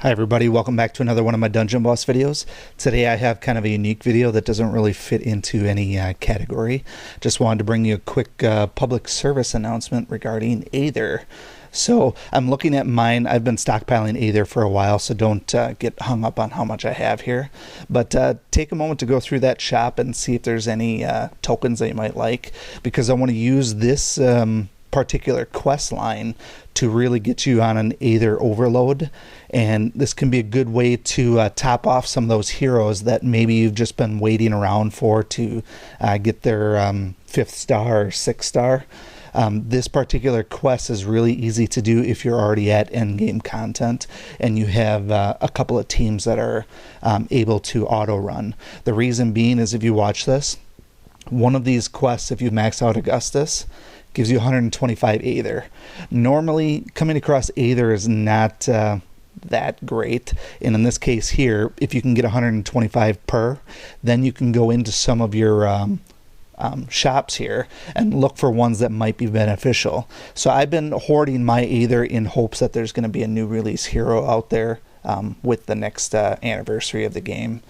Hi everybody, welcome back to another one of my Dungeon Boss videos. Today I have kind of a unique video that doesn't really fit into any category. Just wanted to bring you a quick public service announcement regarding Aether. So I'm looking at mine. I've been stockpiling Aether for a while, so don't get hung up on how much I have here. But take a moment to go through that shop and see if there's any tokens that you might like, because I want to use this particular quest line to really get you on an Aether overload, and this can be a good way to top off some of those heroes that maybe you've just been waiting around for to get their 5th star or 6th star. This particular quest is really easy to do if you're already at endgame content and you have a couple of teams that are able to auto run. The reason being is, if you watch this, one of these quests, if you max out Augustus, gives you 125 Aether. Normally, coming across Aether is not that great, and in this case here, if you can get 125 per, then you can go into some of your shops here and look for ones that might be beneficial. So I've been hoarding my Aether in hopes that there's going to be a new release hero out there with the next anniversary of the game.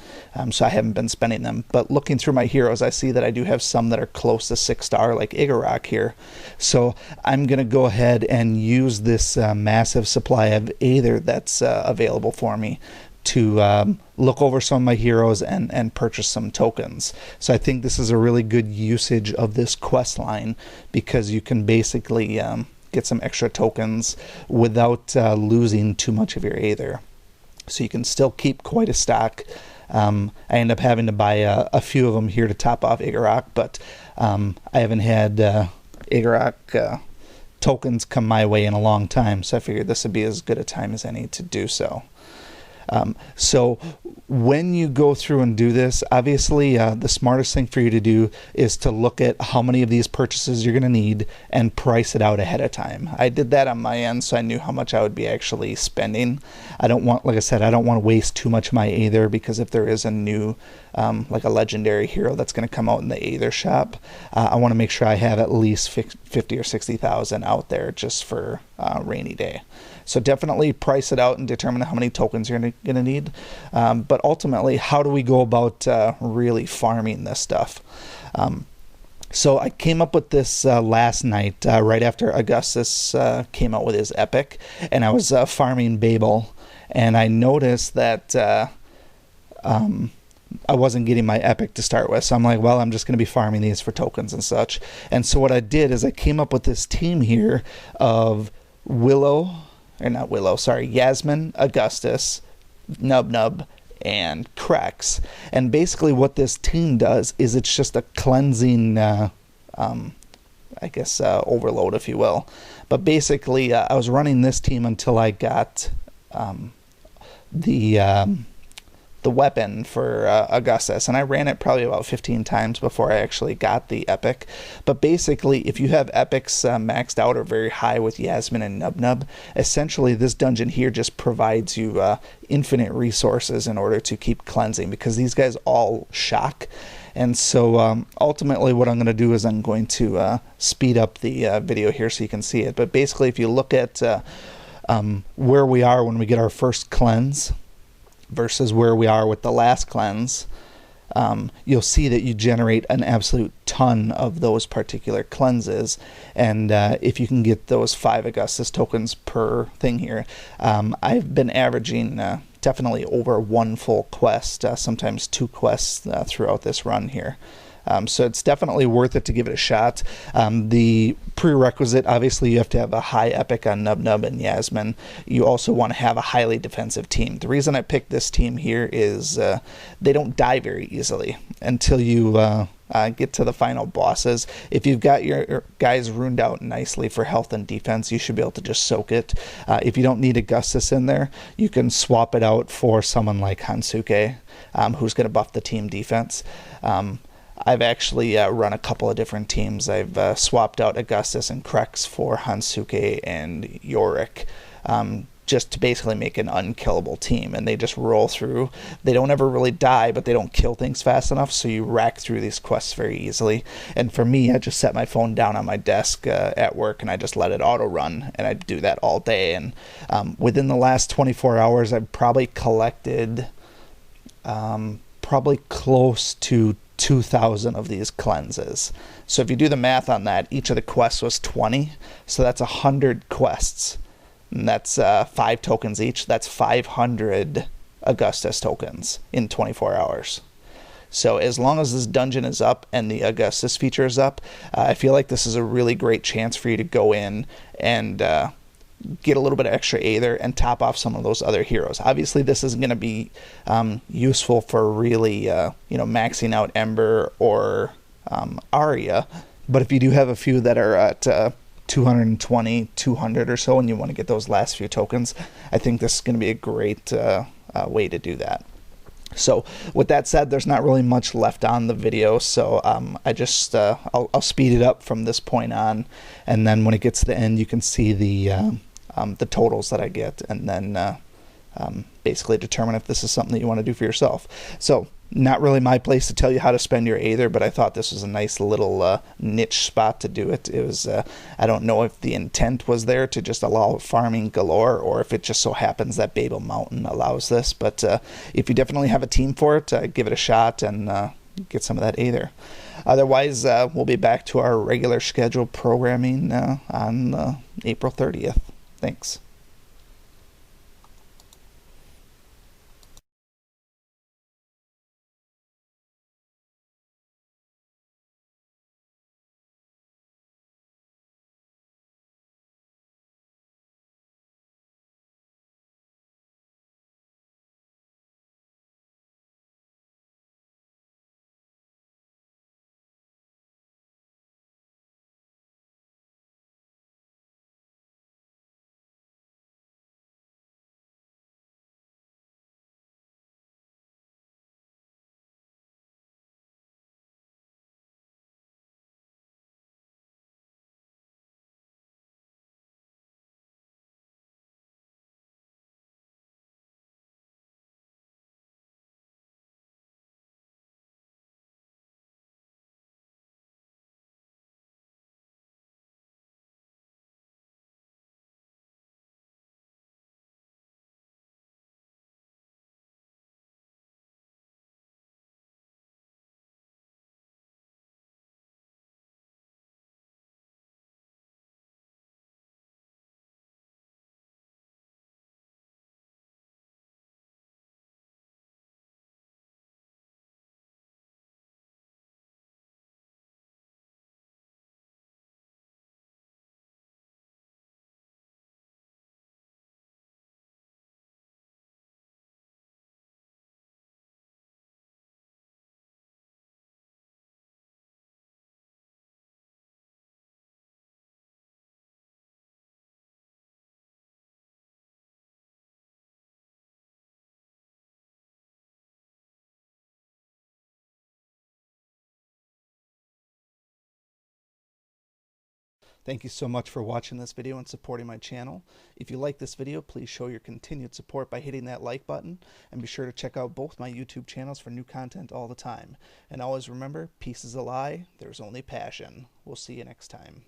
So I haven't been spending them. But looking through my heroes, I see that I do have some that are close to 6 star, like Igorok here. So I'm going to go ahead and use this massive supply of Aether that's available for me to look over some of my heroes and purchase some tokens. So I think this is a really good usage of this quest line, because you can basically get some extra tokens without losing too much of your Aether. So you can still keep quite a stock. I end up having to buy a few of them here to top off Igorok, but I haven't had Igorok tokens come my way in a long time, so I figured this would be as good a time as any to do so. So when you go through and do this, obviously the smartest thing for you to do is to look at how many of these purchases you're going to need and price it out ahead of time. I did that on my end, so I knew how much I would be actually spending. I don't want, like I said, I don't want to waste too much of my Aether, because if there is a new like a legendary hero that's going to come out in the Aether shop, I want to make sure I have at least 50 or 60,000 out there just for rainy day. So definitely price it out and determine how many tokens you're going to need. But ultimately, how do we go about really farming this stuff? So I came up with this last night, right after Augustus came out with his Epic, and I was farming Babel, and I noticed that I wasn't getting my Epic to start with. So I'm like, well, I'm just going to be farming these for tokens and such. And so what I did is I came up with this team here of Yasmin, Augustus, Nub, and Krex. And basically what this team does is it's just a cleansing, overload, if you will. But basically, I was running this team until I got the weapon for Augustus, and I ran it probably about 15 times before I actually got the Epic. But basically, if you have Epics maxed out or very high with Yasmin and Nub, essentially this dungeon here just provides you infinite resources in order to keep cleansing, because these guys all shock. And so ultimately what I'm going to do is I'm going to speed up the video here so you can see it. But basically, if you look at where we are when we get our first cleanse versus where we are with the last cleanse, you'll see that you generate an absolute ton of those particular cleanses. And if you can get those 5 Augustus tokens per thing here, I've been averaging definitely over 1 full quest, sometimes 2 quests throughout this run here. So it's definitely worth it to give it a shot. The prerequisite, obviously, you have to have a high Epic on Nub and Yasmin. You also want to have a highly defensive team. The reason I picked this team here is they don't die very easily until you get to the final bosses. If you've got your guys ruined out nicely for health and defense, you should be able to just soak it. If you don't need Augustus in there, you can swap it out for someone like Hansuke, who's going to buff the team defense. I've actually run a couple of different teams. I've swapped out Augustus and Krex for Hansuke and Yorick. just to basically make an unkillable team, and they just roll through. They don't ever really die, but they don't kill things fast enough, so you rack through these quests very easily. And for me, I just set my phone down on my desk at work, and I just let it auto run, and I do that all day. And within the last 24 hours, I've probably collected probably close to 2,000 of these cleanses. So if you do the math on that, each of the quests was 20, so that's 100 quests. And that's 5 tokens each. That's 500 Augustus tokens in 24 hours. So as long as this dungeon is up and the Augustus feature is up, I feel like this is a really great chance for you to go in and get a little bit of extra Aether and top off some of those other heroes. Obviously, this isn't going to be useful for really maxing out Ember or Arya, but if you do have a few that are at 220, 200 or so, and you want to get those last few tokens, I think this is going to be a great way to do that. So with that said, there's not really much left on the video, so I'll speed it up from this point on, and then when it gets to the end, you can see the totals that I get, and then basically determine if this is something that you want to do for yourself. So not really my place to tell you how to spend your Aether, but I thought this was a nice little niche spot to do it. It was I don't know if the intent was there to just allow farming galore, or if it just so happens that Babel Mountain allows this. But if you definitely have a team for it, give it a shot and get some of that Aether. Otherwise, we'll be back to our regular scheduled programming on April 30th. Thanks. Thank you so much for watching this video and supporting my channel. If you like this video, please show your continued support by hitting that like button, and be sure to check out both my YouTube channels for new content all the time. And always remember, peace is a lie, there's only passion. We'll see you next time.